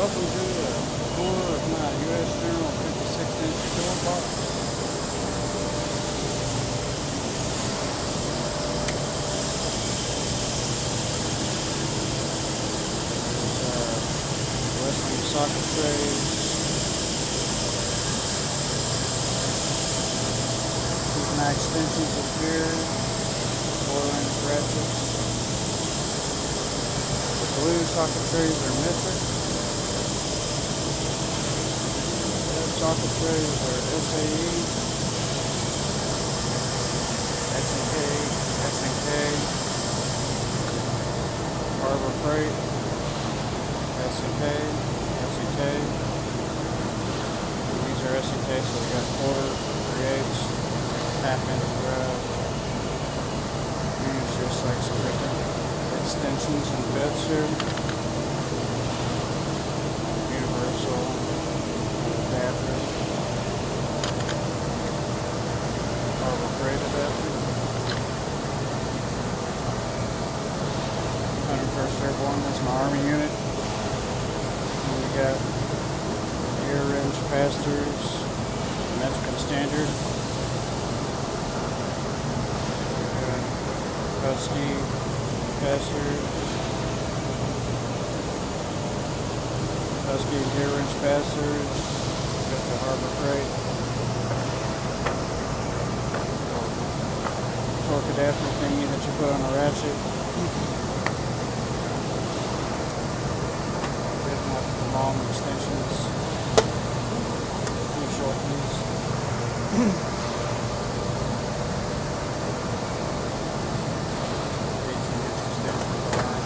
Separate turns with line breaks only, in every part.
Welcome to the tour of my U.S. General 56-inch toolbox. Wrestling socket trays. These are my extensions of gear, 4-inch ratchets. The blue socket trays are metric. Socket trays are SAE, S&K, Harbor Freight, S&K. These are S&K, so we got quarter, 3/8, half-inch grab. And it's just like some different extensions and bits here. Universal adapter. Harbor Freight adapter. 101st Airborne, that's my Army unit. And we got gear wrench pass-throughs, Mexican standard. We got Husky pass-throughs. Husky gear wrench pass-throughs. Got the Harbor Freight. Torque adapter thingy that you put on a ratchet. Long extensions, few short ones. 18 inch extension line.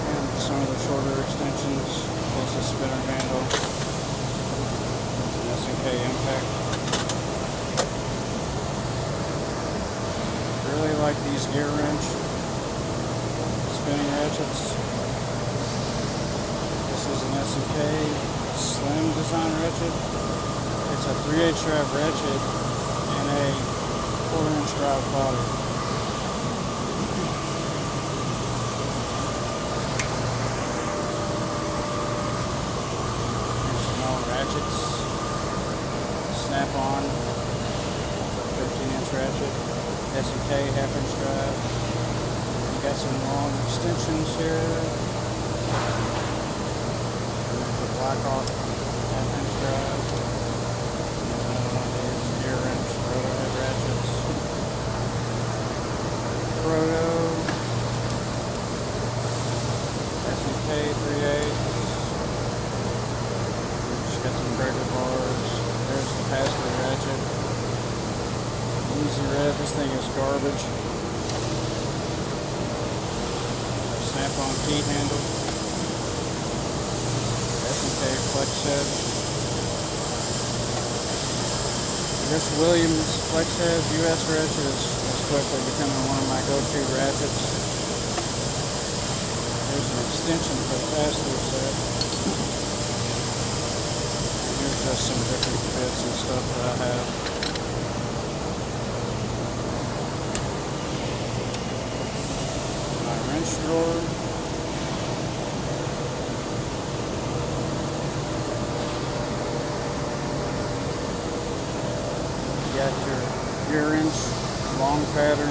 And some of the shorter extensions, plus a spinner handle. It's an S&K impact. Really like these gear wrench spinning ratchets. This is an S&K slim design ratchet. It's a 3/8 drive ratchet and a 4-inch drive body. Here's some more ratchets. Snap-on. It's a 13-inch ratchet. S&K half-inch drive. Got some long extensions here. Blackhawk half-inch drive. Another one of these gear wrench roto head ratchets. Proto S&K 3/8. Just got some breaker bars. There's the pass-through ratchet. Easy Red. This thing is garbage. Snap-on key handle. S&K flex head. This Williams flex head US ratchet is quickly becoming one of my go-to ratchets. There's an extension for the pass-through set. And here's just some different bits and stuff that I have. My wrench drawer. Got your gear wrench, long pattern.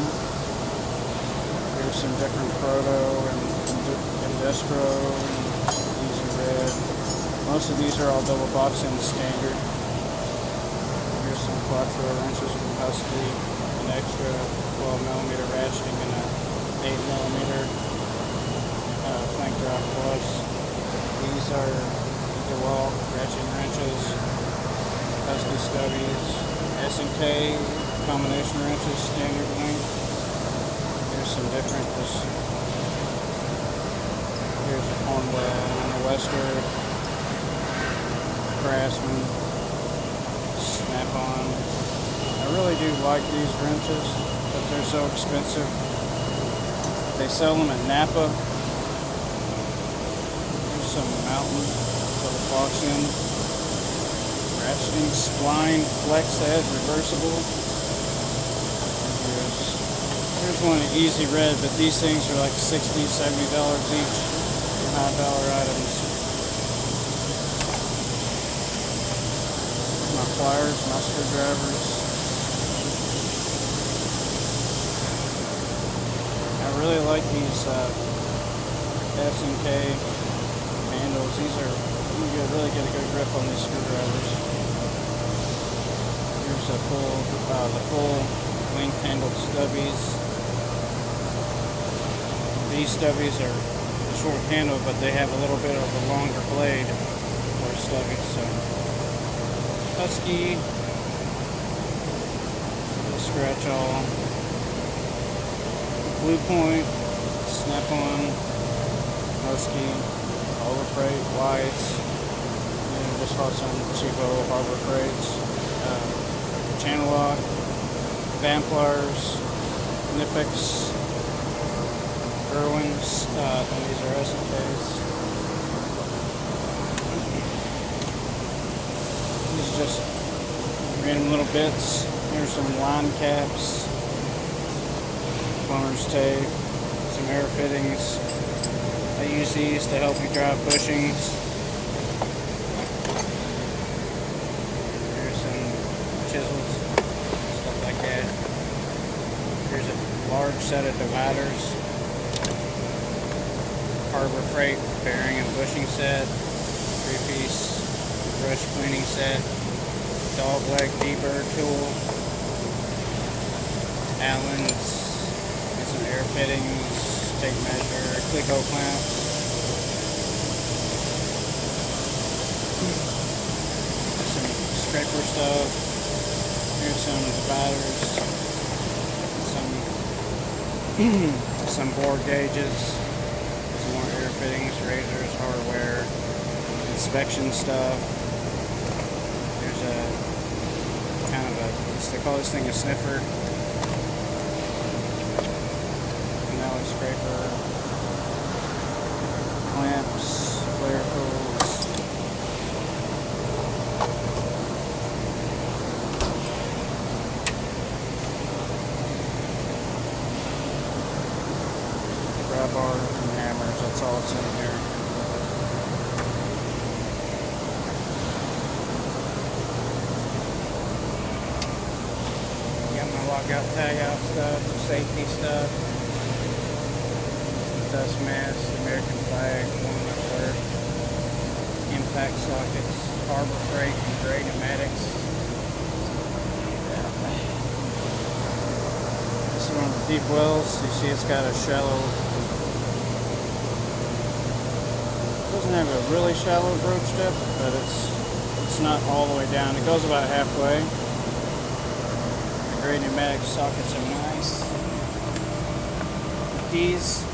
Here's some different Proto and Destro and Easy Red. Most of these are all double boxing standard. Here's some Quattro wrenches from Husky, an extra 12mm ratcheting and a 8mm Flank Drop Plus. These are DeWalt ratcheting wrenches, Husky stubbies. S&K combination wrenches, standard length. Here's some different, here's a Cornwell and a Wester, Craftsman, Snap-on. I really do like these wrenches, but they're so expensive. They sell them at Napa. Here's some Mountain for the box in. Ratcheting spline flex head reversible. Here's one Easy Red, but these things are like $60, $70 each. high dollar items. My pliers, my screwdrivers. I really like these S&K handles. These are, you really get a good grip on these screwdrivers. Here's the full length-handled stubbies. These stubbies are short-handled, but they have a little bit of a longer blade for stubbies. So Husky, scratch all, Blue Point, Snap-on, Husky, Harbor Freight, Whites, and just bought some cheapo Harbor Freights, Channel Lock, Vamplars, Knipex, Irwins, and these are S&Ks. These are just random little bits. Here's some line caps, plumber's tape, some air fittings. I use these to help you drive bushings. Here's some chisels, stuff like that. Here's a large set of dividers. Harbor Freight bearing and bushing set, 3-piece brush cleaning set, dog leg deburr tool, Allen's, and some air fittings, tape measure, Cleco clamps, some scraper stuff. Here's some dividers, some bore gauges. More air fittings, razors, hardware, inspection stuff. There's a kind of a, they call this thing a sniffer. Now a scraper, clamps, flare tools. Grab bar. That's all it's in here. Got my lockout, tag out stuff, safety stuff, dust mask, American flag, walnut work, impact sockets, Harbor Freight and gray pneumatics. This is one of the deep wells. You see it's got a shallow, doesn't have a really shallow broach depth, but it's not all the way down. It goes about halfway. The gray pneumatic sockets are nice. These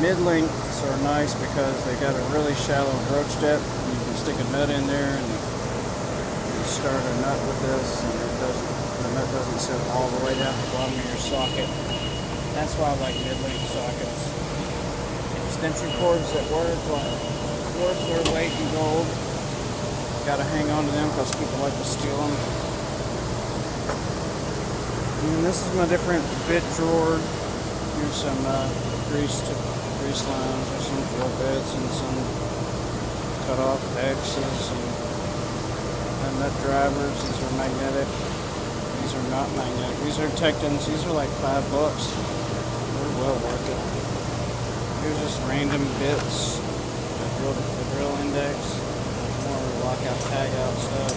mid-lengths are nice because they got a really shallow broach depth. You can stick a nut in there and you start a nut with this, and the nut doesn't sit all the way down the bottom of your socket. That's why I like mid-length sockets. Extension cords that work, like cords that are weight in gold. Gotta hang on to them because people like to steal them. And this is my different bit drawer. Here's some grease lines, there's some drill bits and some cut off X's and nut drivers. These are magnetic. These are not magnetic. These are Tectons. These are like $5. They're well worth it. Here's just random bits. The drill index. More lockout, tag out stuff.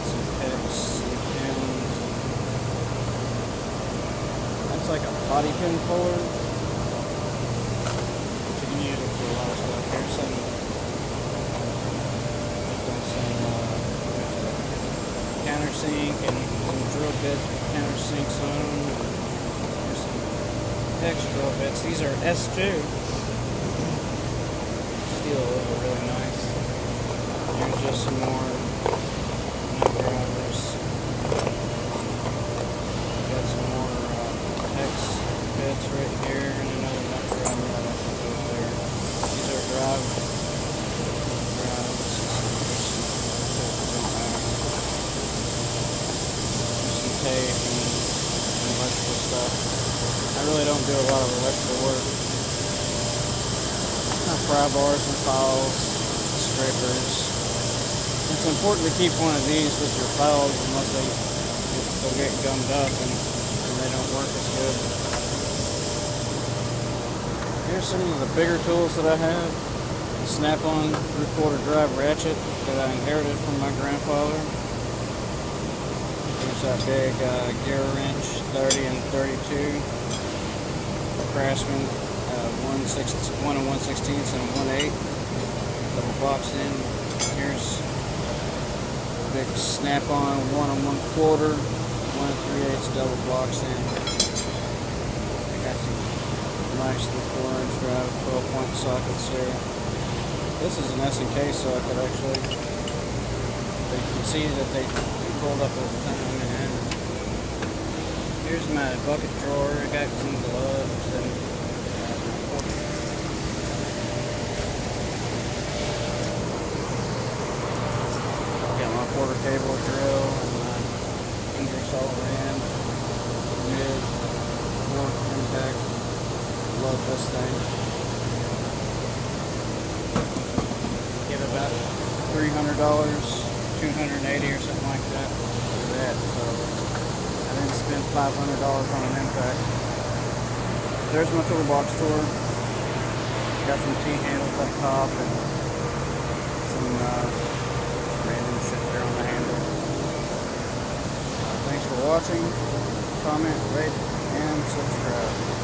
Some picks, some pins. That's like a body pin puller. You can use it for a lot of stuff. Here's some countersink and some drill bits with countersinks on them. Here's some extra bits. These are S2. Steel are really nice. Here's just some more nut drivers. Got some more X bits right here and another nut driver I don't think goes there. These are drives. Some tape and electrical stuff. I really don't do a lot of electrical work. pry bars and files, scrapers. It's important to keep one of these with your files unless they'll get gummed up and they don't work as good. Here's some of the bigger tools that I have. The Snap-on 3/4 drive ratchet that I inherited from my grandfather. There's that big gear wrench, 30 and 32. Craftsman, 1 and 1/16 and 1/8. Double boxed in. Here's big Snap-on 1 and 1/4, 1 3/8 double boxed in. I got some nice 3/4 inch drive, 12-point sockets here. This is an S&K socket actually. You can see that they pulled up over time. And here's my bucket drawer. I got some gloves and got my quarter cable drill and my Ingersoll Rand mid fork impact. Love this thing. Get about $300, $280 or something like that for that. So I didn't spend $500 on an impact. There's my toolbox tour. Got some T-handles up top and some random shit there on the handle. Thanks for watching. Comment, rate, and subscribe.